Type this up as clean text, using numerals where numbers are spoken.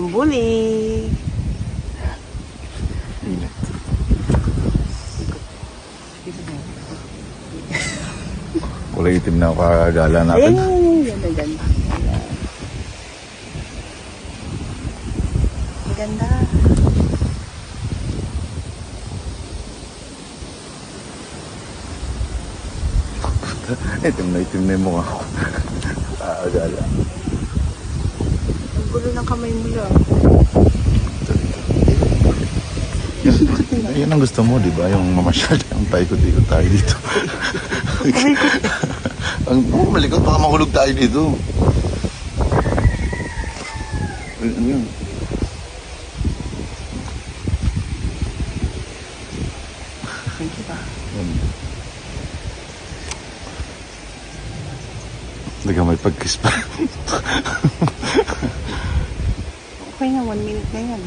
Bully. Init. Kulay itim na kagala natin. Ayan. Ganda. Ganda. Itim na yung mukha ko. Kagala. Ang gulo ng kamay mo lang. Yan ang gusto mo, di ba? Yung mamasyal, yung paikot-ikot tayo dito. Ang malikot, baka mahulog tayo dito. Ano yun? Thank you ba? Hindi ka may pag-kiss pa. Okay na, 1 minute na yan.